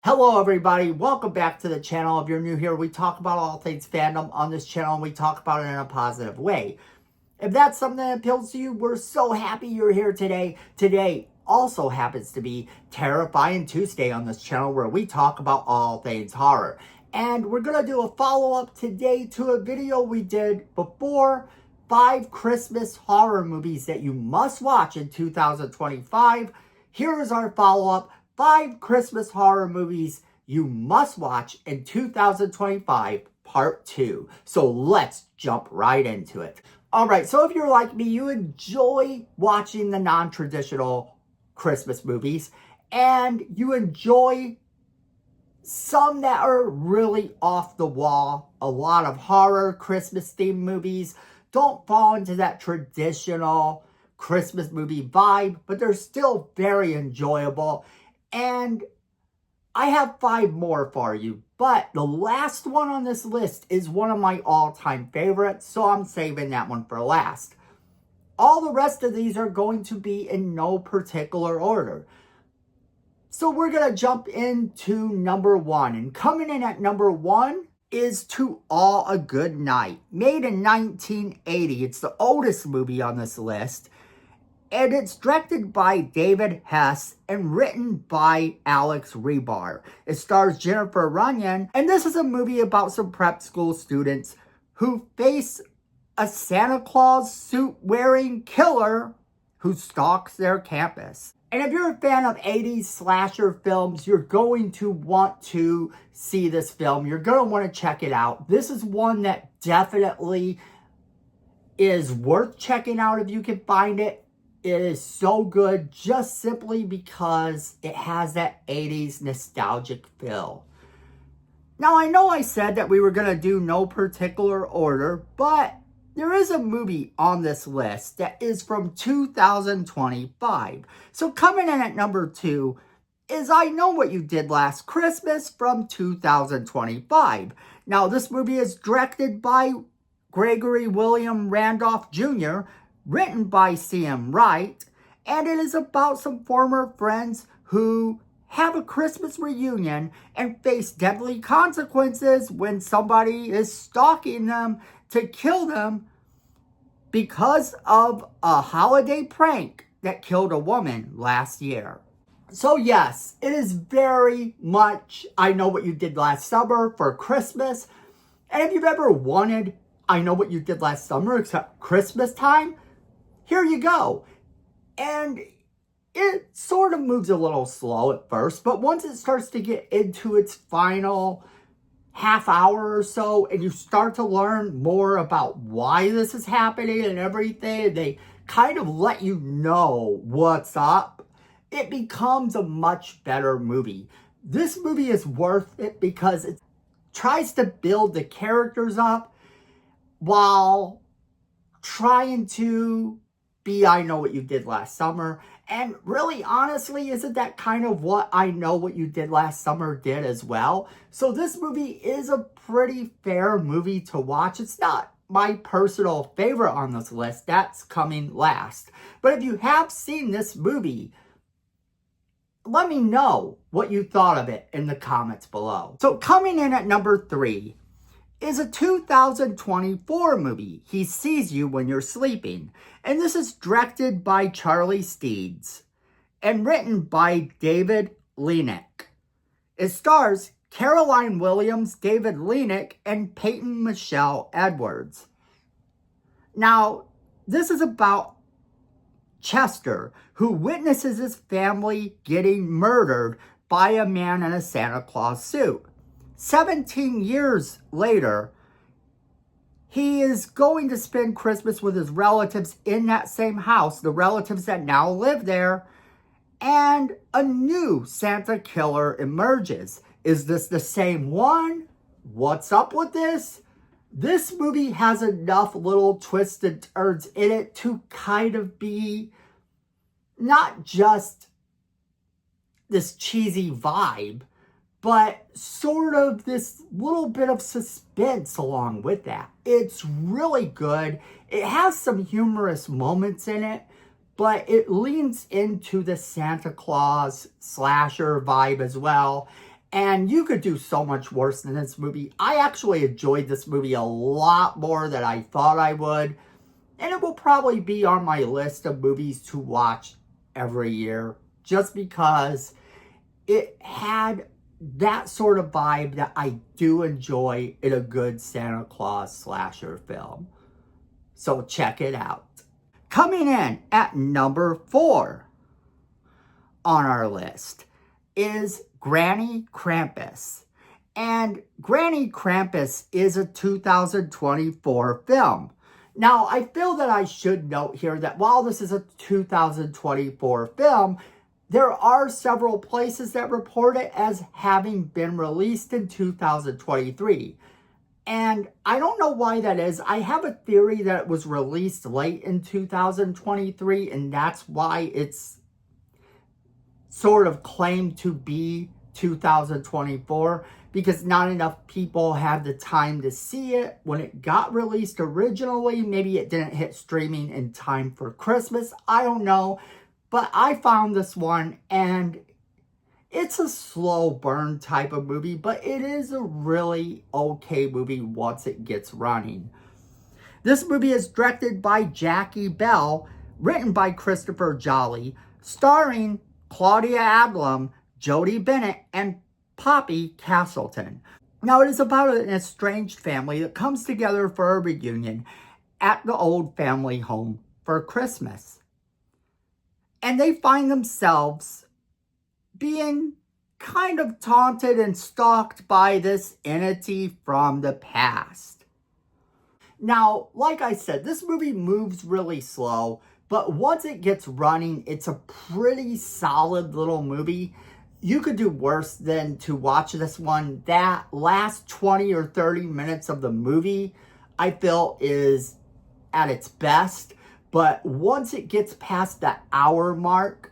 Hello everybody, welcome back to the channel. If you're new here, we talk about all things fandom on this channel and we talk about it in a positive way. If that's something that appeals to you, we're so happy you're here today. Today also happens to be Terrifying Tuesday on this channel where we talk about all things horror. And we're going to do a follow-up today to a video we did before, 5 Christmas horror movies that you must watch in 2025. Here is our follow-up. 5 Christmas horror movies you must watch in 2025, part 2. So let's jump right into it. Alright, so if you're like me, you enjoy watching the non-traditional Christmas movies, and you enjoy some that are really off the wall. A lot of horror Christmas themed movies don't fall into that traditional Christmas movie vibe, but they're still very enjoyable. And I have 5 more for you, but the last one on this list is one of my all-time favorites, so I'm saving that one for last. All the rest of these are going to be in no particular order. So we're going to jump into number 1, and coming in at number 1 is To All a Good Night, made in 1980. It's the oldest movie on this list. And it's directed by David Hess and written by Alex Rebar. It stars Jennifer Runyon, and this is a movie about some prep school students who face a Santa Claus suit-wearing killer who stalks their campus. And if you're a fan of 80s slasher films, you're going to want to see this film. You're going to want to check it out. This is one that definitely is worth checking out if you can find it. It is so good just simply because it has that 80s nostalgic feel. Now, I know I said that we were going to do no particular order, but there is a movie on this list that is from 2025. So coming in at number 2 is I Know What You Did Last Christmas from 2025. Now, this movie is directed by Gregory William Randolph Jr., written by C.M. Wright, and it is about some former friends who have a Christmas reunion and face deadly consequences when somebody is stalking them to kill them because of a holiday prank that killed a woman last year. So yes, it is very much I Know What You Did Last Summer for Christmas. And if you've ever wanted I Know What You Did Last Summer except Christmas time, here you go. And it sort of moves a little slow at first, but once it starts to get into its final half hour or so, and you start to learn more about why this is happening and everything, they kind of let you know what's up, it becomes a much better movie. This movie is worth it because it tries to build the characters up while trying to be I Know What You Did Last Summer. And really, honestly, isn't that kind of what I Know What You Did Last Summer did as well? So this movie is a pretty fair movie to watch. It's not my personal favorite on this list. That's coming last. But if you have seen this movie, let me know what you thought of it in the comments below. So coming in at number 3 is a 2024 movie, He Sees You When You're Sleeping. And this is directed by Charlie Steeds and written by David Leanick. It stars Caroline Williams, David Leanick, and Peyton Michelle Edwards. Now, this is about Chester, who witnesses his family getting murdered by a man in a Santa Claus suit. 17 years later, he is going to spend Christmas with his relatives in that same house, the relatives that now live there, and a new Santa killer emerges. Is this the same one? What's up with this? This movie has enough little twists and turns in it to kind of be not just this cheesy vibe, but sort of this little bit of suspense along with that. It's really good. It has some humorous moments in it, but it leans into the Santa Claus slasher vibe as well. And you could do so much worse than this movie. I actually enjoyed this movie a lot more than I thought I would. And it will probably be on my list of movies to watch every year, just because it had that sort of vibe that I do enjoy in a good Santa Claus slasher film. So check it out. Coming in at number 4 on our list is Granny Krampus. And Granny Krampus is a 2024 film. Now, I feel that I should note here that while this is a 2024 film, there are several places that report it as having been released in 2023. And I don't know why that is. I have a theory that it was released late in 2023, and that's why it's sort of claimed to be 2024, because not enough people had the time to see it when it got released originally. Maybe it didn't hit streaming in time for Christmas. I don't know. But I found this one, and it's a slow burn type of movie, but it is a really okay movie once it gets running. This movie is directed by Jackie Bell, written by Christopher Jolly, starring Claudia Ablam, Jodie Bennett, and Poppy Castleton. Now, it is about an estranged family that comes together for a reunion at the old family home for Christmas. And they find themselves being kind of taunted and stalked by this entity from the past. Now, like I said, this movie moves really slow, but once it gets running, it's a pretty solid little movie. You could do worse than to watch this one. That last 20 or 30 minutes of the movie, I feel, is at its best. But once it gets past the hour mark,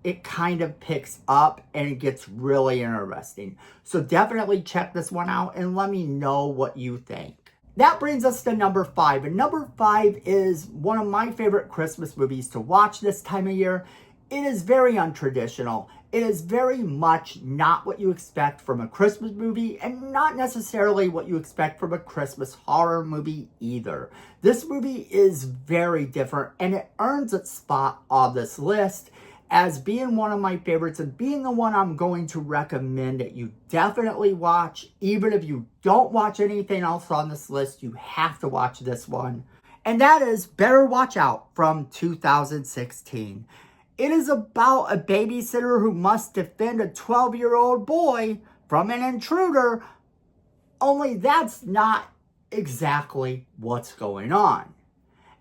it kind of picks up and it gets really interesting. So definitely check this one out and let me know what you think. That brings us to number 5. And number 5 is one of my favorite Christmas movies to watch this time of year. It is very untraditional. It is very much not what you expect from a Christmas movie, and not necessarily what you expect from a Christmas horror movie either. This movie is very different, and it earns its spot on this list as being one of my favorites and being the one I'm going to recommend that you definitely watch. Even if you don't watch anything else on this list, you have to watch this one. And that is Better Watch Out from 2016. It is about a babysitter who must defend a 12-year-old boy from an intruder, only that's not exactly what's going on.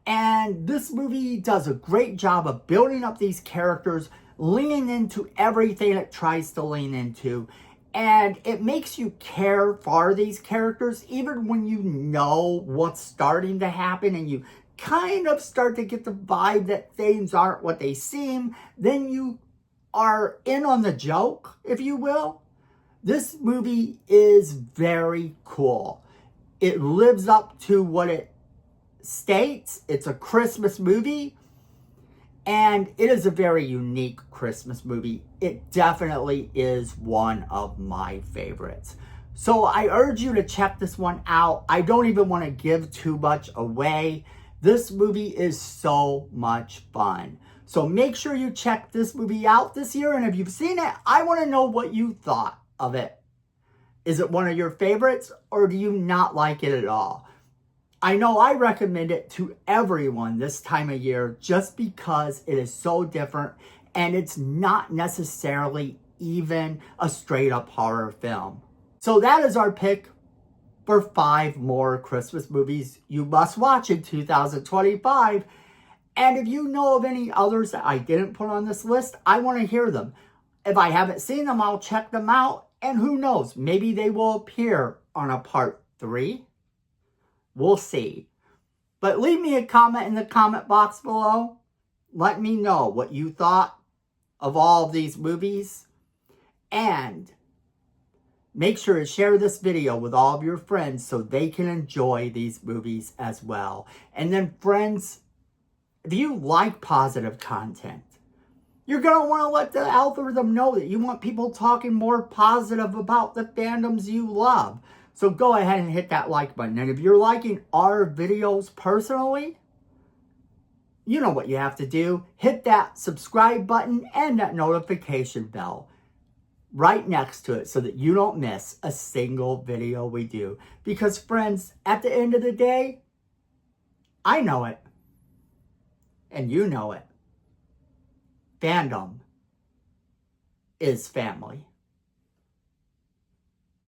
And this movie does a great job of building up these characters, leaning into everything it tries to lean into, and it makes you care for these characters even when you know what's starting to happen and you kind of start to get the vibe that things aren't what they seem. Then you are in on the joke, if you will. This movie is very cool. It lives up to what it states. It's a Christmas movie, and it is a very unique Christmas movie. It definitely is one of my favorites. So I urge you to check this one out. I don't even want to give too much away. This movie is so much fun. So make sure you check this movie out this year. And if you've seen it, I want to know what you thought of it. Is it one of your favorites, or do you not like it at all? I know I recommend it to everyone this time of year just because it is so different and it's not necessarily even a straight up horror film. So that is our pick for 5 more Christmas movies you must watch in 2025. And if you know of any others that I didn't put on this list, I want to hear them. If I haven't seen them, I'll check them out. And who knows, maybe they will appear on a part 3. We'll see. But leave me a comment in the comment box below. Let me know what you thought of all of these movies. And make sure to share this video with all of your friends so they can enjoy these movies as well. And then friends, if you like positive content, You're going to want to let the algorithm know that you want people talking more positive about the fandoms you love. So go ahead and hit that like button. And if you're liking our videos personally, you know what you have to do. Hit that subscribe button and that notification bell right next to it so that you don't miss a single video we do. Because friends, at the end of the day, I know it. And you know it. Fandom is family.